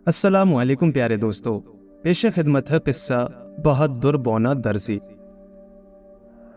السلام علیکم پیارے دوستو، پیش خدمت ہے قصہ بہادر بونا درزی۔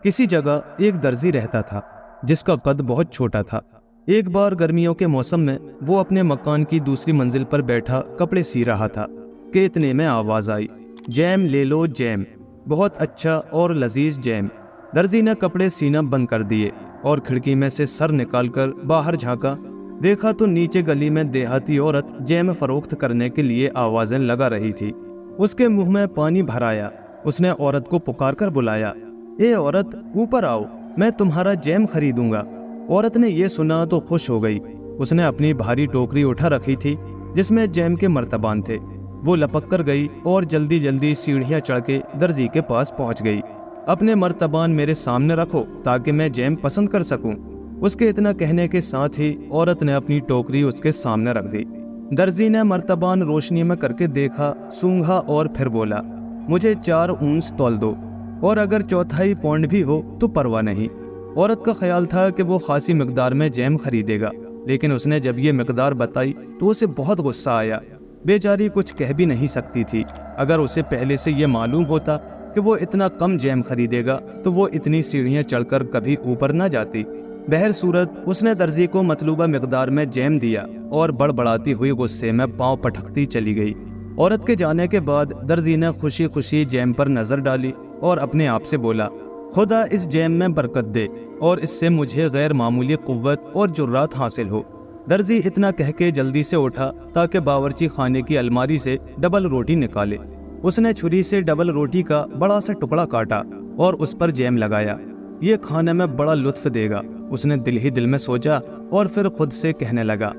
کسی جگہ ایک درزی رہتا تھا جس کا قد بہت چھوٹا تھا۔ ایک بار گرمیوں کے موسم میں وہ اپنے مکان کی دوسری منزل پر بیٹھا کپڑے سی رہا تھا کہ اتنے میں آواز آئی، جیم لے لو جیم، بہت اچھا اور لذیذ جیم۔ درزی نے کپڑے سینا بند کر دیے اور کھڑکی میں سے سر نکال کر باہر جھانکا۔ دیکھا تو نیچے گلی میں دیہاتی عورت جیم فروخت کرنے کے لیے آوازیں لگا رہی تھی۔ اس کے منہ میں پانی بھر آیا۔ اس نے عورت کو پکار کر بلایا، اے عورت اوپر آؤ، میں تمہارا جیم خریدوں گا۔ عورت نے یہ سنا تو خوش ہو گئی۔ اس نے اپنی بھاری ٹوکری اٹھا رکھی تھی جس میں جیم کے مرتبان تھے۔ وہ لپک کر گئی اور جلدی جلدی سیڑھیاں چڑھ کے درزی کے پاس پہنچ گئی۔ اپنے مرتبان میرے سامنے رکھو تاکہ میں جیم پسند کر سکوں۔ اس کے اتنا کہنے کے ساتھ ہی عورت نے اپنی ٹوکری اس کے سامنے رکھ دی۔ درزی نے مرتبان روشنی میں کر کے دیکھا، سونگھا اور پھر بولا، مجھے 4 اونس تول دو، اور اگر 1/4 پاؤنڈ بھی ہو تو پرواہ نہیں۔ عورت کا خیال تھا کہ وہ خاصی مقدار میں جیم خریدے گا، لیکن اس نے جب یہ مقدار بتائی تو اسے بہت غصہ آیا۔ بیچاری کچھ کہہ بھی نہیں سکتی تھی۔ اگر اسے پہلے سے یہ معلوم ہوتا کہ وہ اتنا کم جیم خریدے گا تو وہ اتنی سیڑھیاں چڑھ کر کبھی اوپر نہ جاتی۔ بہر صورت اس نے درزی کو مطلوبہ مقدار میں جیم دیا اور بڑبڑاتی ہوئی غصے میں پاؤں پٹکتی چلی گئی۔ عورت کے جانے کے بعد درزی نے خوشی خوشی جیم پر نظر ڈالی اور اپنے آپ سے بولا، خدا اس جیم میں برکت دے اور اس سے مجھے غیر معمولی قوت اور جرات حاصل ہو۔ درزی اتنا کہہ کے جلدی سے اٹھا تاکہ باورچی خانے کی الماری سے ڈبل روٹی نکالے۔ اس نے چھری سے ڈبل روٹی کا بڑا سا ٹکڑا کاٹا اور اس پر جیم لگایا۔ یہ کھانے میں بڑا لطف دے گا، اس نے دل ہی دل میں سوچا، اور پھر خود سے کہنے لگا،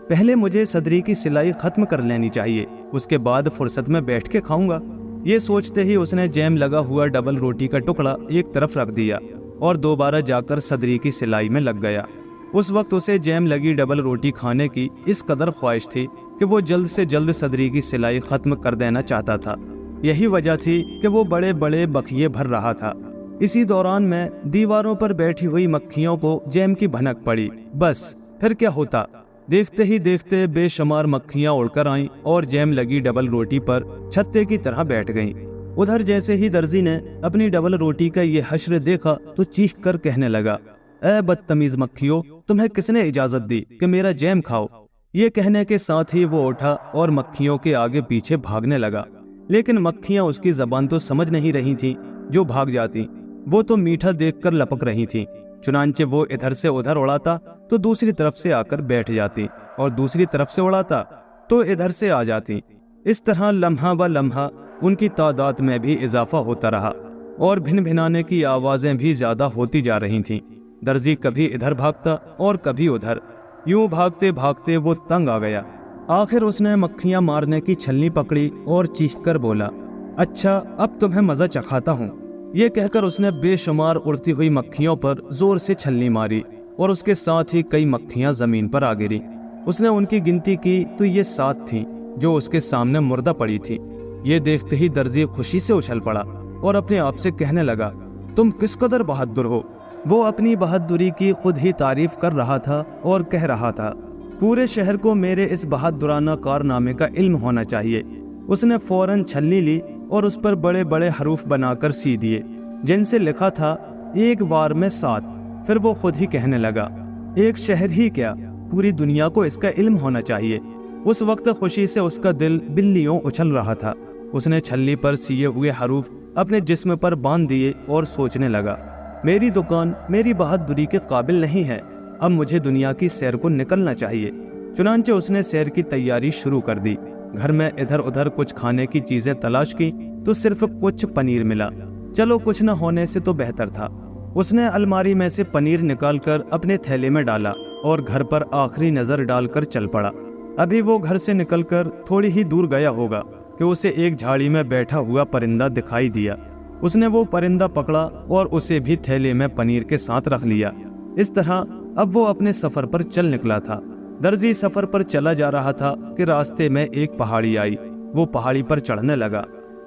پہلے مجھے صدری کی سلائی ختم کر لینی چاہیے، اس کے بعد فرصت میں بیٹھ کے کھاؤں گا۔ یہ سوچتے ہی اس نے جیم لگا ہوا ڈبل روٹی کا ٹکڑا ایک طرف رکھ دیا اور دوبارہ جا کر صدری کی سلائی میں لگ گیا۔ اس وقت اسے جیم لگی ڈبل روٹی کھانے کی اس قدر خواہش تھی کہ وہ جلد سے جلد صدری کی سلائی ختم کر دینا چاہتا تھا۔ یہی وجہ تھی کہ وہ بڑے بڑے بکھیے بھر رہا تھا۔ اسی دوران میں دیواروں پر بیٹھی ہوئی مکھیوں کو جیم کی بھنک پڑی۔ بس پھر کیا ہوتا، دیکھتے ہی دیکھتے بے شمار مکھیاں اڑ کر آئیں اور جیم لگی ڈبل روٹی پر چھتے کی طرح بیٹھ گئیں۔ ادھر جیسے ہی درزی نے اپنی ڈبل روٹی کا یہ حشر دیکھا تو چیخ کر کہنے لگا، اے بدتمیز مکھیوں، تمہیں کس نے اجازت دی کہ میرا جیم کھاؤ؟ یہ کہنے کے ساتھ ہی وہ اٹھا اور مکھیوں کے آگے پیچھے بھاگنے لگا، لیکن مکھیاں اس کی زبان تو سمجھ نہیں رہی تھیں جو بھاگ جاتی۔ وہ تو میٹھا دیکھ کر لپک رہی تھیں، چنانچہ وہ ادھر سے ادھر اڑاتا تو دوسری طرف سے آ کر بیٹھ جاتی، اور دوسری طرف سے اڑاتا تو ادھر سے آ جاتی۔ اس طرح لمحہ ب لمحہ ان کی تعداد میں بھی اضافہ ہوتا رہا اور بھن بھنانے کی آوازیں بھی زیادہ ہوتی جا رہی تھیں۔ درزی کبھی ادھر بھاگتا اور کبھی ادھر، یوں بھاگتے بھاگتے وہ تنگ آ گیا۔ آخر اس نے مکھیاں مارنے کی چھلنی پکڑی اور چیخ کر بولا، اچھا اب تمہیں مزہ چکھاتا ہوں۔ یہ کہہ کر اس نے بے شمار اڑتی ہوئی مکھیوں پر زور سے چھلنی ماری اور اس کے ساتھ ہی کئی مکھیاں زمین پر آ گریں۔ اس نے ان کی گنتی کی تو یہ 7 تھیں جو اس کے سامنے مردہ پڑی تھی۔ یہ دیکھتے ہی درزی خوشی سے اچھل پڑا اور اپنے آپ سے کہنے لگا، تم کس قدر بہادر ہو۔ وہ اپنی بہادری کی خود ہی تعریف کر رہا تھا اور کہہ رہا تھا، پورے شہر کو میرے اس بہادرانہ کارنامے کا علم ہونا چاہیے۔ اس نے فوراً چھلنی لی اور اس پر بڑے بڑے حروف بنا کر سی دیے جن سے لکھا تھا، ایک بار میں 7۔ پھر وہ خود ہی کہنے لگا، ایک شہر ہی کیا، پوری دنیا کو اس کا علم ہونا چاہیے۔ اس وقت خوشی سے اس کا دل بلیوں اچھل رہا تھا۔ اس نے چھلنی پر سیے ہوئے حروف اپنے جسم پر باندھ دیے اور سوچنے لگا، میری دکان میری بہادری کے قابل نہیں ہے، اب مجھے دنیا کی سیر کو نکلنا چاہیے۔ چنانچہ اس نے سیر کی تیاری شروع کر دی۔ گھر میں ادھر ادھر کچھ کھانے کی چیزیں تلاش کی تو صرف کچھ پنیر ملا۔ چلو کچھ نہ ہونے سے تو بہتر تھا۔ اس نے الماری میں سے پنیر نکال کر اپنے تھیلے میں ڈالا اور گھر پر آخری نظر ڈال کر چل پڑا۔ ابھی وہ گھر سے نکل کر تھوڑی ہی دور گیا ہوگا کہ اسے ایک جھاڑی میں بیٹھا ہوا پرندہ دکھائی دیا۔ اس نے وہ پرندہ پکڑا اور اسے بھی تھیلے میں پنیر کے ساتھ رکھ لیا۔ اس طرح اب وہ اپنے سفر پر چل نکلا تھا۔ درزی سفر پر چلا جا رہا تھا کہ راستے میں ایک پہاڑی آئی۔ وہ پہاڑی پر چڑھنے لگا۔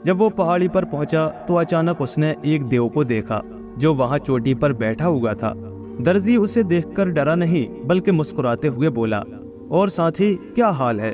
جب وہ پہاڑی پر پہنچا تو اچانک اس نے ایک دیو کو دیکھا جو وہاں چوٹی پر بیٹھا ہوا تھا۔ درزی اسے دیکھ کر ڈرا نہیں بلکہ مسکراتے ہوئے بولا، اور ساتھی کیا حال ہے؟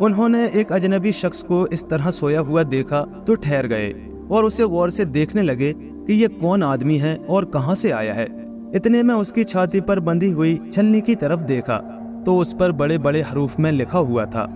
انہوں نے ایک اجنبی شخص کو اس طرح سویا ہوا دیکھا تو ٹھہر گئے اور اسے غور سے دیکھنے لگے کہ یہ کون آدمی ہے اور کہاں سے آیا ہے۔ اتنے میں اس کی چھاتی پر بندھی ہوئی چھلنی کی طرف دیکھا تو اس پر بڑے بڑے حروف میں لکھا ہوا تھا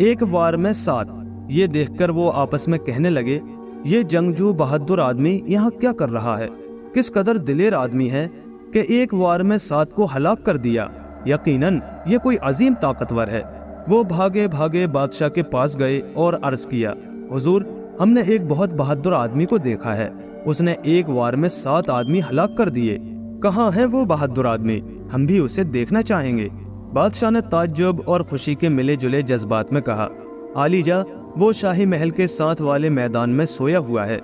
1 وار میں 7۔ یہ دیکھ کر وہ آپس میں کہنے لگے، یہ جنگجو بہادر آدمی یہاں کیا کر رہا ہے؟ کس قدر دلیر آدمی ہے کہ 1 وار میں 7 کو ہلاک کر دیا۔ یقیناً یہ کوئی عظیم طاقتور ہے۔ وہ بھاگے بھاگے بادشاہ کے پاس گئے اور عرض کیا، حضور، ہم نے ایک بہت بہادر آدمی کو دیکھا ہے، اس نے 1 وار میں 7 آدمی ہلاک کر دیے۔ کہاں ہے وہ بہادر آدمی؟ ہم بھی اسے دیکھنا چاہیں گے۔ بادشاہ نے تعجب اور خوشی کے ملے جلے جذبات میں کہا، عالی جا، وہ شاہی محل کے ساتھ والے میدان میں سویا ہوا ہے۔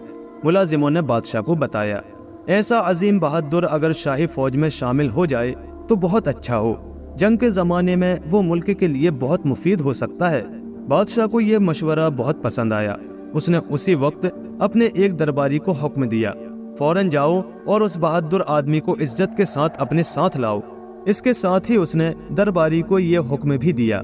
ملازموں نے بادشاہ کو بتایا، ایسا عظیم بہادر اگر شاہی فوج میں شامل ہو جائے تو بہت اچھا ہو، جنگ کے زمانے میں وہ ملک کے لیے بہت مفید ہو سکتا ہے۔ بادشاہ کو یہ مشورہ بہت پسند آیا۔ اس نے اسی وقت اپنے ایک درباری کو حکم دیا، فوراً جاؤ اور اس بہادر آدمی کو عزت کے ساتھ اپنے ساتھ لاؤ۔ اس کے ساتھ ہی اس نے درباری کو یہ حکم بھی دیا،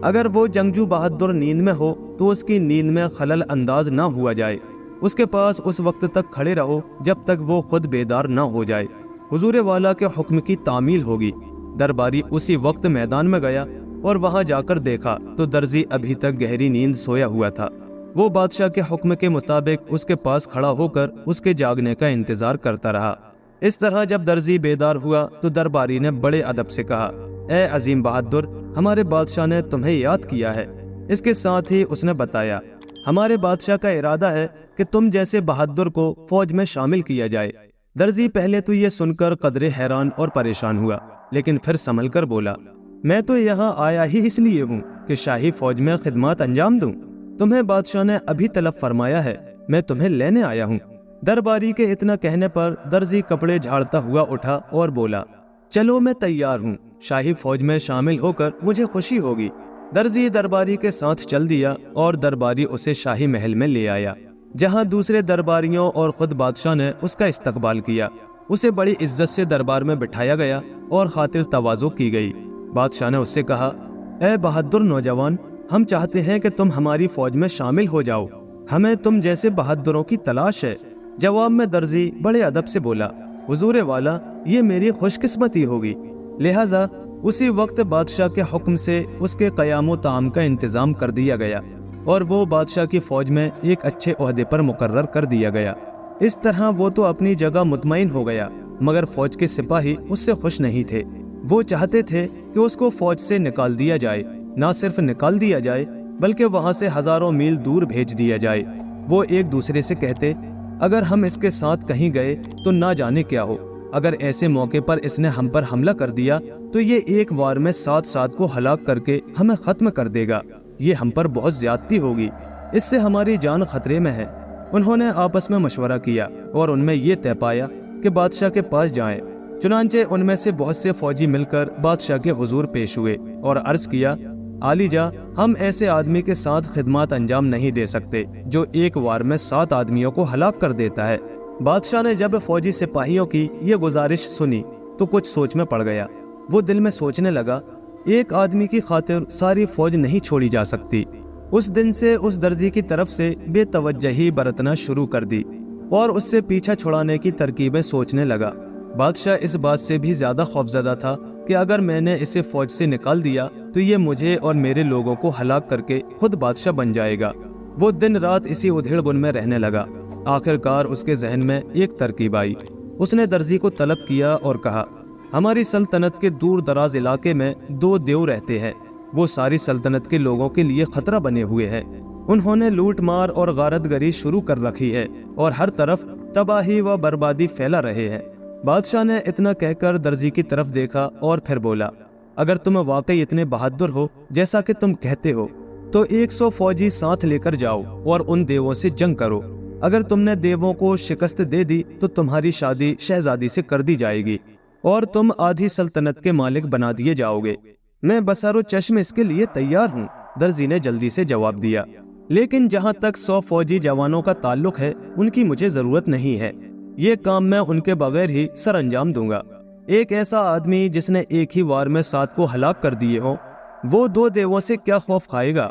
اگر وہ جنگجو بہادر نیند میں ہو تو اس کی نیند میں خلل انداز نہ ہوا جائے، اس کے پاس اس وقت تک کھڑے رہو جب تک وہ خود بیدار نہ ہو جائے۔ حضور والا کے حکم کی تعمیل ہوگی۔ درباری اسی وقت میدان میں گیا اور وہاں جا کر دیکھا تو درزی ابھی تک گہری نیند سویا ہوا تھا۔ وہ بادشاہ کے حکم کے مطابق اس کے پاس کھڑا ہو کر اس کے جاگنے کا انتظار کرتا رہا۔ اس طرح جب درزی بیدار ہوا تو درباری نے بڑے ادب سے کہا، اے عظیم بہادر، ہمارے بادشاہ نے تمہیں یاد کیا ہے۔ اس کے ساتھ ہی اس نے بتایا، ہمارے بادشاہ کا ارادہ ہے کہ تم جیسے بہادر کو فوج میں شامل کیا جائے۔ درزی پہلے تو یہ سن کر قدرے حیران اور پریشان ہوا، لیکن پھر سنبھل کر بولا، میں تو یہاں آیا ہی اس لیے ہوں کہ شاہی فوج میں خدمات انجام دوں۔ تمہیں بادشاہ نے ابھی طلب فرمایا ہے، میں تمہیں لینے آیا ہوں۔ درباری کے اتنا کہنے پر درزی کپڑے جھاڑتا ہوا اٹھا اور بولا، چلو میں تیار ہوں، شاہی فوج میں شامل ہو کر مجھے خوشی ہوگی۔ درزی درباری کے ساتھ چل دیا اور درباری اسے شاہی محل میں لے آیا، جہاں دوسرے درباریوں اور خود بادشاہ نے اس کا استقبال کیا۔ اسے بڑی عزت سے دربار میں بٹھایا گیا اور خاطر تواضع کی گئی۔ بادشاہ نے اس سے کہا، اے بہادر نوجوان، ہم چاہتے ہیں کہ تم ہماری فوج میں شامل ہو جاؤ، ہمیں تم جیسے بہادروں کی تلاش ہے۔ جواب میں درزی بڑے ادب سے بولا، حضور والا، یہ میری خوش قسمتی ہوگی۔ لہذا اسی وقت بادشاہ کے حکم سے اس کے قیام و طعام کا انتظام کر دیا گیا اور وہ بادشاہ کی فوج میں ایک اچھے عہدے پر مقرر کر دیا گیا۔ اس طرح وہ تو اپنی جگہ مطمئن ہو گیا، مگر فوج کے سپاہی اس سے خوش نہیں تھے۔ وہ چاہتے تھے کہ اس کو فوج سے نکال دیا جائے، نہ صرف نکال دیا جائے بلکہ وہاں سے ہزاروں میل دور بھیج دیا جائے۔ وہ ایک دوسرے سے کہتے، اگر ہم اس کے ساتھ کہیں گئے تو نہ جانے کیا ہو، اگر ایسے موقع پر اس نے ہم پر حملہ کر دیا تو یہ 1 وار میں 7 کو ہلاک کر کے ہمیں ختم کر دے گا، یہ ہم پر بہت زیادتی ہوگی، اس سے ہماری جان خطرے میں ہے۔ انہوں نے آپس میں مشورہ کیا اور ان میں یہ طے پایا کہ بادشاہ کے پاس جائیں۔ چنانچہ ان میں سے بہت سے فوجی مل کر بادشاہ کے حضور پیش ہوئے اور عرض کیا، عالی جا، ہم ایسے آدمی کے ساتھ خدمات انجام نہیں دے سکتے جو 1 وار میں 7 آدمیوں کو ہلاک کر دیتا ہے۔ بادشاہ نے جب فوجی سپاہیوں کی یہ گزارش سنی تو کچھ سوچ میں پڑ گیا۔ وہ دل میں سوچنے لگا، ایک آدمی کی خاطر ساری فوج نہیں چھوڑی جا سکتی۔ اس دن سے اس درزی کی طرف سے بے توجہی برتنا شروع کر دی اور اس سے پیچھا چھڑانے کی ترکیبیں سوچنے لگا۔ بادشاہ اس بات سے بھی زیادہ خوفزدہ تھا کہ اگر میں نے اسے فوج سے نکال دیا تو یہ مجھے اور میرے لوگوں کو ہلاک کر کے خود بادشاہ بن جائے گا۔ وہ دن رات اسی ادھیڑ بن میں رہنے لگا۔ آخر کار اس کے ذہن میں ایک ترکیب آئی۔ اس نے درزی کو طلب کیا اور کہا، ہماری سلطنت کے دور دراز علاقے میں 2 دیو رہتے ہیں، وہ ساری سلطنت کے لوگوں کے لیے خطرہ بنے ہوئے ہیں۔ انہوں نے لوٹ مار اور غارت گری شروع کر رکھی ہے اور ہر طرف تباہی و بربادی پھیلا رہے ہیں۔ بادشاہ نے اتنا کہہ کر درزی کی طرف دیکھا اور پھر بولا، اگر تم واقعی اتنے بہادر ہو جیسا کہ تم کہتے ہو تو 100 فوجی ساتھ لے کر جاؤ اور ان دیووں سے جنگ کرو۔ اگر تم نے دیووں کو شکست دے دی تو تمہاری شادی شہزادی سے کر دی جائے گی اور تم آدھی سلطنت کے مالک بنا دیے جاؤ گے۔ میں بصر و چشم اس کے لیے تیار ہوں، درزی نے جلدی سے جواب دیا، لیکن جہاں تک 100 فوجی جوانوں کا تعلق ہے ان کی مجھے ضرورت نہیں ہے، یہ کام میں ان کے بغیر ہی سر انجام دوں گا۔ ایک ایسا آدمی جس نے ایک ہی وار میں 7 کو ہلاک کر دیے ہوں، وہ 2 دیووں سے کیا خوف کھائے گا؟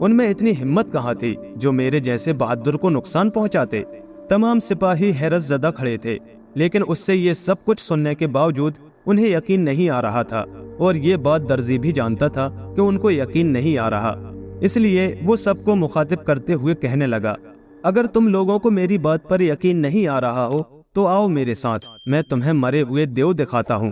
ان میں اتنی ہمت کہاں تھی جو میرے جیسے بہادر کو نقصان پہنچاتے۔ تمام سپاہی حیرت زدہ کھڑے تھے، لیکن اس سے یہ سب کچھ سننے کے باوجود انہیں یقین نہیں آ رہا تھا، اور یہ بات درزی بھی جانتا تھا کہ ان کو یقین نہیں آ رہا۔ اس لیے وہ سب کو مخاطب کرتے ہوئے کہنے لگا، اگر تم لوگوں کو میری بات پر یقین نہیں آ رہا ہو تو آؤ میرے ساتھ، میں تمہیں مرے ہوئے دیو دکھاتا ہوں۔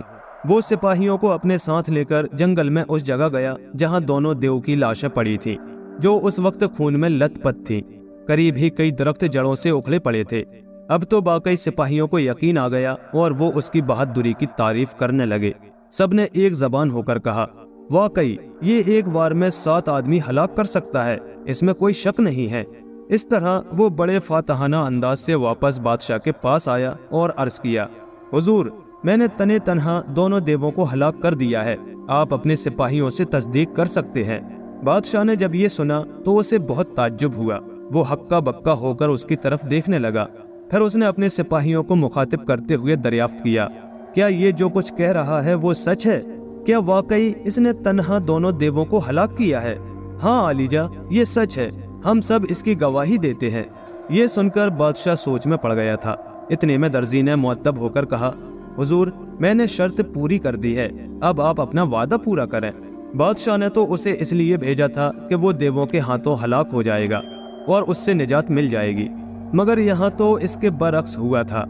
وہ سپاہیوں کو اپنے ساتھ لے کر جنگل میں اس جگہ گیا جہاں دونوں دیو کی لاشیں پڑی تھیں، جو اس وقت خون میں لت پت تھیں۔ قریب ہی کئی درخت جڑوں سے اکھڑے پڑے تھے۔ اب تو باقی سپاہیوں کو یقین آ گیا اور وہ اس کی بہادری کی تعریف کرنے لگے۔ سب نے ایک زبان ہو کر کہا، واقعی یہ ایک بار میں 7 آدمی ہلاک کر سکتا ہے، اس میں کوئی شک نہیں ہے۔ اس طرح وہ بڑے فاتحانہ انداز سے واپس بادشاہ کے پاس آیا اور عرض کیا، حضور، میں نے تنے تنہا دونوں دیووں کو ہلاک کر دیا ہے، آپ اپنے سپاہیوں سے تصدیق کر سکتے ہیں۔ بادشاہ نے جب یہ سنا تو اسے بہت تعجب ہوا۔ وہ ہکا بکا ہو کر اس کی طرف دیکھنے لگا۔ پھر اس نے اپنے سپاہیوں کو مخاطب کرتے ہوئے دریافت کیا، کیا یہ جو کچھ کہہ رہا ہے وہ سچ ہے؟ کیا واقعی اس نے تنہا دونوں دیووں کو ہلاک کیا ہے؟ ہاں علیجا، یہ سچ ہے، ہم سب اس کی گواہی دیتے ہیں۔ یہ سن کر بادشاہ سوچ میں پڑ گیا تھا۔ اتنے میں درزی نے معتب ہو کر کہا، حضور، میں نے شرط پوری کر دی ہے، اب آپ اپنا وعدہ پورا کریں۔ بادشاہ نے تو اسے اس لیے بھیجا تھا کہ وہ دیووں کے ہاتھوں ہلاک ہو جائے گا اور اس سے نجات مل جائے گی، مگر یہاں تو اس کے برعکس ہوا تھا۔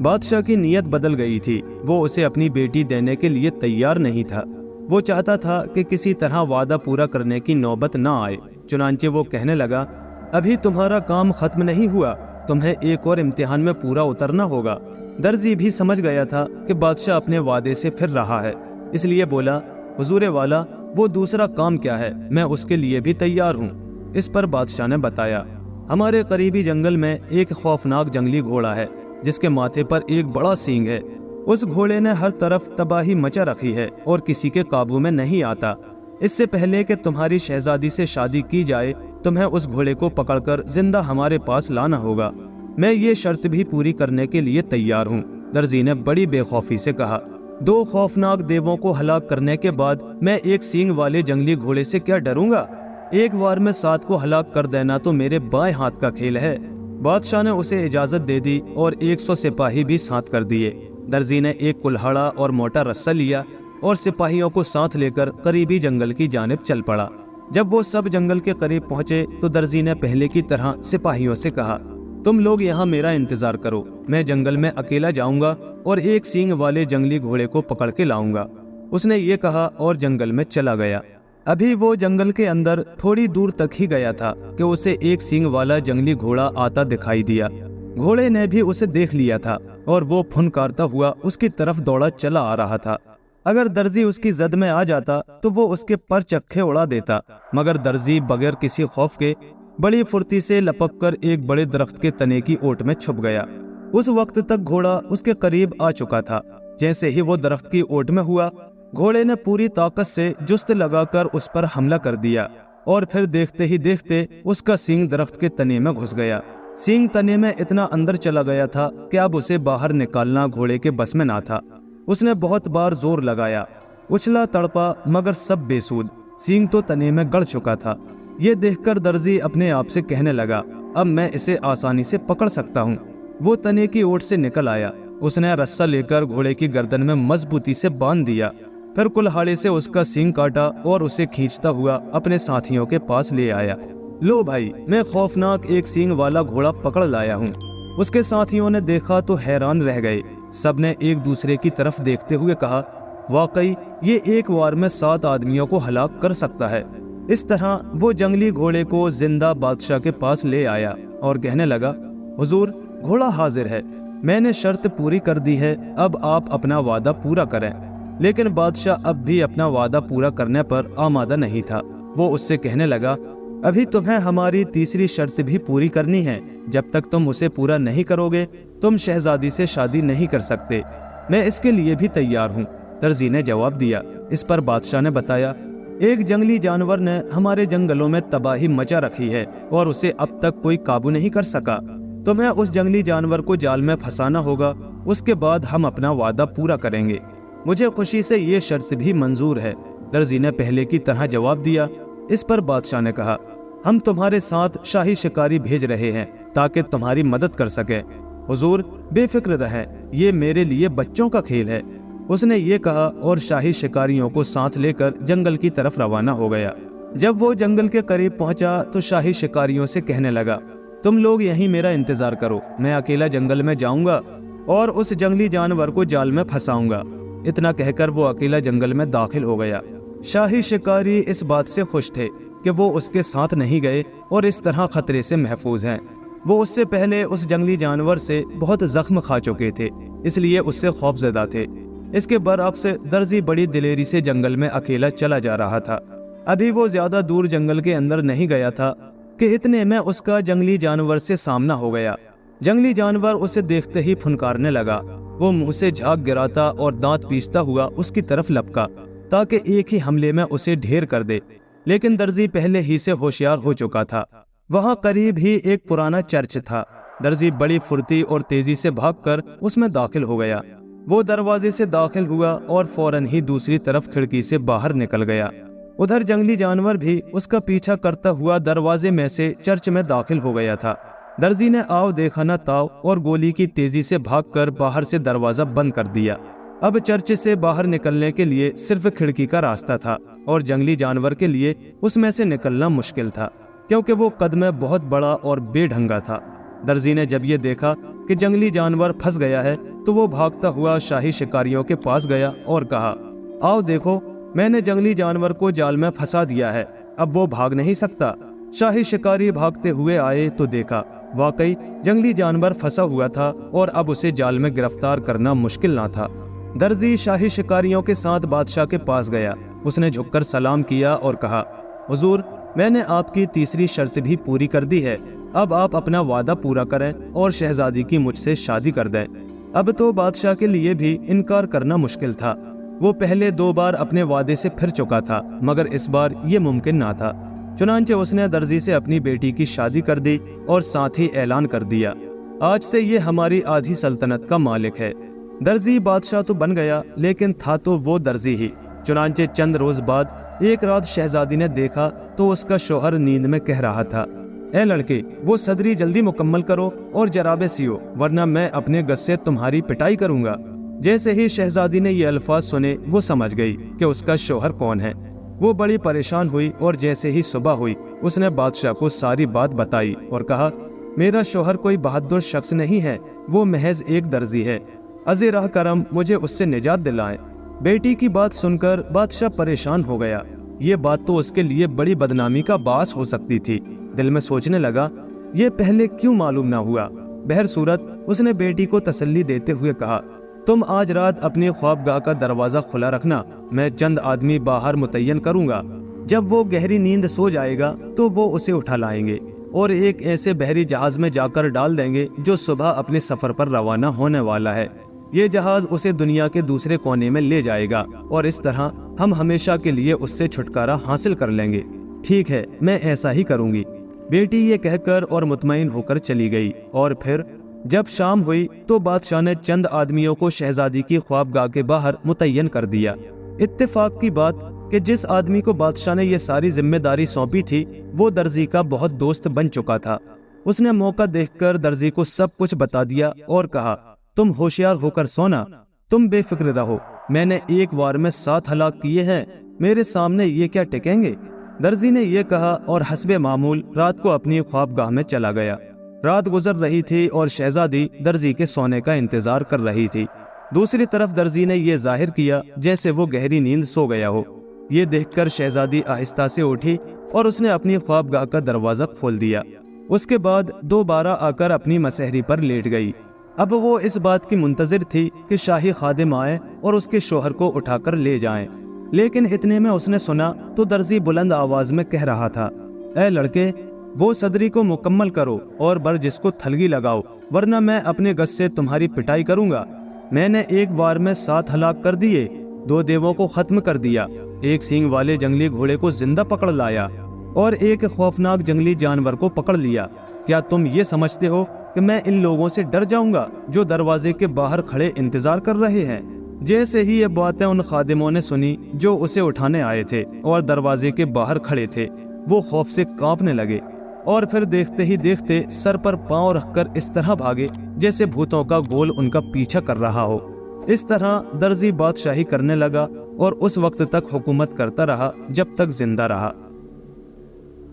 بادشاہ کی نیت بدل گئی تھی، وہ اسے اپنی بیٹی دینے کے لیے تیار نہیں تھا۔ وہ چاہتا تھا کہ کسی طرح وعدہ پورا کرنے کی نوبت نہ آئے، چنانچہ وہ کہنے لگا، ابھی تمہارا کام ختم نہیں ہوا، تمہیں ایک اور امتحان میں پورا اترنا ہوگا۔ درزی بھی سمجھ گیا تھا کہ بادشاہ اپنے وعدے سے پھر رہا ہے، اس لیے بولا، حضور والا، وہ دوسرا کام کیا ہے؟ میں اس کے لیے بھی تیار ہوں۔ اس پر بادشاہ نے بتایا، ہمارے قریبی جنگل میں ایک خوفناک جنگلی گھوڑا ہے جس کے ماتھے پر ایک بڑا سینگ ہے۔ اس گھوڑے نے ہر طرف تباہی مچا رکھی ہے اور کسی کے قابو میں نہیں آتا۔ اس سے پہلے کہ تمہاری شہزادی سے شادی کی جائے، تمہیں اس گھوڑے کو پکڑ کر زندہ ہمارے پاس لانا ہوگا۔ میں یہ شرط بھی پوری کرنے کے لیے تیار ہوں۔ درزی نے بڑی بے خوفی سے کہا، 2 خوفناک دیووں کو ہلاک کرنے کے بعد میں ایک سینگ والے جنگلی گھوڑے سے کیا ڈروں گا؟ ایک بار میں 7 کو ہلاک کر دینا تو میرے بائیں ہاتھ کا کھیل ہے۔ بادشاہ نے اسے اجازت دے دی اور 100 سپاہی بھی ساتھ کر دیے۔ درزی نے ایک کلہاڑا اور موٹا رسا لیا اور سپاہیوں کو ساتھ لے کر قریبی جنگل کی جانب چل پڑا۔ جب وہ سب جنگل کے قریب پہنچے تو درزی نے پہلے کی طرح سپاہیوں سے کہا، تم لوگ یہاں میرا انتظار کرو، میں جنگل میں اکیلا جاؤں گا اور ایک سینگ والے جنگلی گھوڑے کو پکڑ کے لاؤں گا۔ اس نے یہ کہا اور جنگل میں چلا گیا۔ ابھی وہ جنگل کے اندر تھوڑی دور تک ہی گیا تھا کہ اسے ایک سینگ والا جنگلی گھوڑا آتا دکھائی دیا۔ گھوڑے نے بھی اسے دیکھ لیا تھا اور وہ پھنکارتا ہوا اس کی طرف دوڑا چلا آ رہا تھا۔ اگر درزی اس کی زد میں آ جاتا تو وہ اس کے پر چکھے اڑا دیتا، مگر درزی بغیر کسی خوف کے بڑی پھرتی سے لپک کر ایک بڑے درخت کے تنے کی اوٹ میں چھپ گیا۔ اس وقت تک گھوڑا اس کے قریب آ چکا تھا۔ جیسے ہی وہ درخت کی اوٹ میں ہوا، گھوڑے نے پوری طاقت سے جست لگا کر اس پر حملہ کر دیا اور پھر دیکھتے ہی دیکھتے اس کا سینگ درخت کے تنے میں گھس گیا۔ سینگ تنے میں اتنا اندر چلا گیا تھا کہ اب اسے باہر نکالنا گھوڑے کے بس میں نہ تھا۔ اس نے بہت بار زور لگایا، اچھلا تڑپا، مگر سب بے سود، سینگ تو تنے میں گڑ چکا تھا۔ یہ دیکھ کر درزی اپنے آپ سے کہنے لگا، اب میں اسے آسانی سے پکڑ سکتا ہوں۔ وہ تنے کی اوٹ سے نکل آیا، اس نے رسا لے کر گھوڑے کی گردن میں مضبوطی سے باندھ دیا، پھر کلہاڑے سے اس کا سینگ کاٹا اور اسے کھینچتا ہوا اپنے ساتھیوں کے پاس لے آیا۔ لو بھائی، میں خوفناک ایک سینگ والا گھوڑا پکڑ لایا ہوں۔ اس کے ساتھیوں نے دیکھا تو حیران رہ گئے۔ سب نے ایک دوسرے کی طرف دیکھتے ہوئے کہا، واقعی یہ ایک بار میں 7 آدمیوں کو ہلاک کر سکتا ہے۔ اس طرح وہ جنگلی گھوڑے کو زندہ بادشاہ کے پاس لے آیا اور کہنے لگا، حضور، گھوڑا حاضر ہے، میں نے شرط پوری کر دی ہے، اب آپ اپنا وعدہ پورا کریں۔ لیکن بادشاہ اب بھی اپنا وعدہ پورا کرنے پر آمادہ نہیں تھا۔ وہ اس سے کہنے لگا، ابھی تمہیں ہماری تیسری شرط بھی پوری کرنی ہے، جب تک تم اسے پورا نہیں کرو گے تم شہزادی سے شادی نہیں کر سکتے۔ میں اس کے لیے بھی تیار ہوں، درزی نے جواب دیا۔ اس پر بادشاہ نے بتایا، ایک جنگلی جانور نے ہمارے جنگلوں میں تباہی مچا رکھی ہے اور اسے اب تک کوئی قابو نہیں کر سکا۔ تمہیں اس جنگلی جانور کو جال میں پھنسانا ہوگا، اس کے بعد ہم اپنا وعدہ پورا کریں گے۔ مجھے خوشی سے یہ شرط بھی منظور ہے، درزی نے پہلے کی طرح جواب دیا۔ اس پر بادشاہ نے کہا، ہم تمہارے ساتھ شاہی شکاری بھیج رہے ہیں تاکہ تمہاری مدد کر سکیں۔ حضور بے فکر رہیں، یہ میرے لیے بچوں کا کھیل ہے۔ اس نے یہ کہا اور شاہی شکاریوں کو ساتھ لے کر جنگل کی طرف روانہ ہو گیا۔ جب وہ جنگل کے قریب پہنچا تو شاہی شکاریوں سے کہنے لگا، تم لوگ یہیں میرا انتظار کرو، میں اکیلا جنگل میں جاؤں گا اور اس جنگلی جانور کو جال میں پھنساؤں گا۔ اتنا کہہ کر وہ اکیلا جنگل میں داخل ہو گیا۔ شاہی شکاری اس بات سے خوش تھے کہ وہ اس کے ساتھ نہیں گئے اور اس طرح خطرے سے محفوظ ہیں۔ وہ اس سے پہلے اس جنگلی جانور سے بہت زخم کھا چکے تھے، اس لیے اس سے خوف زدہ تھے۔ اس کے برعکس درزی بڑی دلیری سے جنگل میں اکیلا چلا جا رہا تھا۔ ابھی وہ زیادہ دور جنگل کے اندر نہیں گیا تھا کہ اتنے میں اس کا جنگلی جانور سے سامنا ہو گیا۔ جنگلی جانور اسے دیکھتے ہی پھنکارنے لگا۔ وہ منہ سے جھاگ گراتا اور دانت پیستا ہوا اس کی طرف لپکا تاکہ ایک ہی حملے میں اسے ڈھیر کر دے، لیکن درزی پہلے ہی سے ہوشیار ہو چکا تھا۔ وہاں قریب ہی ایک پرانا چرچ تھا۔ درزی بڑی پھرتی اور تیزی سے بھاگ کر اس میں داخل ہو گیا۔ وہ دروازے سے داخل ہوا اور فوراً ہی دوسری طرف کھڑکی سے باہر نکل گیا۔ ادھر جنگلی جانور بھی اس کا پیچھا کرتا ہوا دروازے میں سے چرچ میں داخل ہو گیا تھا۔ درزی نے آؤ دیکھا نہ تاؤ اور گولی کی تیزی سے بھاگ کر باہر سے دروازہ بند کر دیا۔ اب چرچ سے باہر نکلنے کے لیے صرف کھڑکی کا راستہ تھا اور جنگلی جانور کے لیے اس میں سے نکلنا مشکل تھا کیونکہ وہ قد میں بہت بڑا اور بے ڈھنگا تھا۔ درزی نے جب یہ دیکھا کہ جنگلی جانور پھنس گیا ہے تو وہ بھاگتا ہوا شاہی شکاریوں کے پاس گیا اور کہا، آؤ دیکھو، میں نے جنگلی جانور کو جال میں پھنسا دیا ہے، اب وہ بھاگ نہیں سکتا۔ شاہی شکاری بھاگتے ہوئے آئے تو دیکھا واقعی جنگلی جانور پھنسا ہوا تھا اور اب اسے جال میں گرفتار کرنا مشکل نہ تھا۔ درزی شاہی شکاریوں کے ساتھ بادشاہ کے پاس گیا۔ اس نے جھک کر سلام کیا اور کہا، حضور میں نے آپ کی تیسری شرط بھی پوری کر دی ہے، اب آپ اپنا وعدہ پورا کریں اور شہزادی کی مجھ سے شادی کر دیں۔ اب تو بادشاہ کے لیے بھی انکار کرنا مشکل تھا۔ وہ پہلے 2 بار اپنے وعدے سے پھر چکا تھا مگر اس بار یہ ممکن نہ تھا۔ چنانچہ اس نے درزی سے اپنی بیٹی کی شادی کر دی اور ساتھ ہی اعلان کر دیا، آج سے یہ ہماری آدھی سلطنت کا مالک ہے۔ درزی بادشاہ تو بن گیا لیکن تھا تو وہ درزی ہی۔ چنانچہ چند روز بعد ایک رات شہزادی نے دیکھا تو اس کا شوہر نیند میں کہہ رہا تھا، اے لڑکے، وہ صدری جلدی مکمل کرو اور جرابے سیو ورنہ میں اپنے گز سے تمہاری پٹائی کروں گا۔ جیسے ہی شہزادی نے یہ الفاظ سنے وہ سمجھ گئی کہ اس کا شوہر کون ہے۔ وہ بڑی پریشان ہوئی اور جیسے ہی صبح ہوئی اس نے بادشاہ کو ساری بات بتائی اور کہا، میرا شوہر کوئی بہادر شخص نہیں ہے، وہ محض ایک درزی ہے، از راہ کرم مجھے اس سے نجات دلائیں۔ بیٹی کی بات سن کر بادشاہ پریشان ہو گیا۔ یہ بات تو اس کے لیے بڑی بدنامی کا باعث ہو سکتی تھی۔ دل میں سوچنے لگا، یہ پہلے کیوں معلوم نہ ہوا۔ بہر صورت اس نے بیٹی کو تسلی دیتے ہوئے کہا، تم آج رات اپنی خوابگاہ کا دروازہ کھلا رکھنا، میں چند آدمی باہر متعین کروں گا۔ جب وہ گہری نیند سو جائے گا تو وہ اسے اٹھا لائیں گے اور ایک ایسے بحری جہاز میں جا کر ڈال دیں گے جو صبح اپنے سفر پر روانہ ہونے والا ہے۔ یہ جہاز اسے دنیا کے دوسرے کونے میں لے جائے گا اور اس طرح ہم ہمیشہ کے لیے اس سے چھٹکارا حاصل کر لیں گے۔ ٹھیک ہے، میں ایسا ہی کروں گی۔ بیٹی یہ کہہ کر اور مطمئن ہو کر چلی گئی اور پھر جب شام ہوئی تو بادشاہ نے چند آدمیوں کو شہزادی کی خوابگاہ کے باہر متعین کر دیا۔ اتفاق کی بات کہ جس آدمی کو بادشاہ نے یہ ساری ذمہ داری سونپی تھی وہ درزی کا بہت دوست بن چکا تھا۔ اس نے موقع دیکھ کر درزی کو سب کچھ بتا دیا اور کہا، تم ہوشیار ہو کر سونا، تم بے فکر رہو، میں نے ایک وار میں 7 ہلاک کیے ہیں، میرے سامنے یہ کیا ٹکیں گے۔ درزی نے یہ کہا اور حسب معمول رات کو اپنی خوابگاہ میں چلا گیا۔ رات گزر رہی تھی اور شہزادی درزی کے سونے کا انتظار کر رہی تھی۔ دوسری طرف درزی نے یہ ظاہر کیا جیسے وہ گہری نیند سو گیا ہو۔ یہ دیکھ کر شہزادی آہستہ سے اٹھی اور اس نے اپنی خوابگاہ کا دروازہ کھول دیا۔ اس کے بعد دوبارہ آ کر اپنی مسہری پر لیٹ گئی۔ اب وہ اس بات کی منتظر تھی کہ شاہی خادم آئے اور اس کے شوہر کو اٹھا کر لے جائیں، لیکن اتنے میں اس نے سنا تو درزی بلند آواز میں کہہ رہا تھا، اے لڑکے، وہ صدری کو مکمل کرو اور برجس کو تھلگی لگاؤ ورنہ میں اپنے گز سے تمہاری پٹائی کروں گا۔ میں نے ایک بار میں 7 ہلاک کر دیے، 2 دیووں کو ختم کر دیا، ایک سینگ والے جنگلی گھوڑے کو زندہ پکڑ لایا اور ایک خوفناک جنگلی جانور کو پکڑ لیا۔ کیا تم یہ سمجھتے ہو کہ میں ان لوگوں سے ڈر جاؤں گا جو دروازے کے باہر کھڑے انتظار کر رہے ہیں؟ جیسے ہی یہ باتیں ان خادموں نے سنی جو اسے اٹھانے آئے تھے اور دروازے کے باہر کھڑے تھے، وہ خوف سے کانپنے لگے اور پھر دیکھتے ہی دیکھتے سر پر پاؤں رکھ کر اس طرح بھاگے جیسے بھوتوں کا گول ان کا پیچھا کر رہا ہو۔ اس طرح درزی بادشاہی کرنے لگا اور اس وقت تک حکومت کرتا رہا جب تک زندہ رہا۔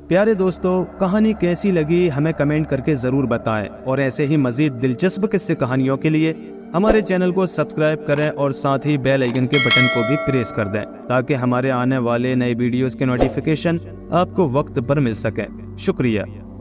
پیارے دوستو، کہانی کیسی لگی ہمیں کمنٹ کر کے ضرور بتائیں، اور ایسے ہی مزید دلچسپ قصے کہانیوں کے لیے ہمارے چینل کو سبسکرائب کریں اور ساتھ ہی بیل آئیکن کے بٹن کو بھی پریس کر دیں تاکہ ہمارے آنے والے نئے ویڈیوز کے نوٹیفیکیشن آپ کو وقت پر مل سکے۔ شکریہ۔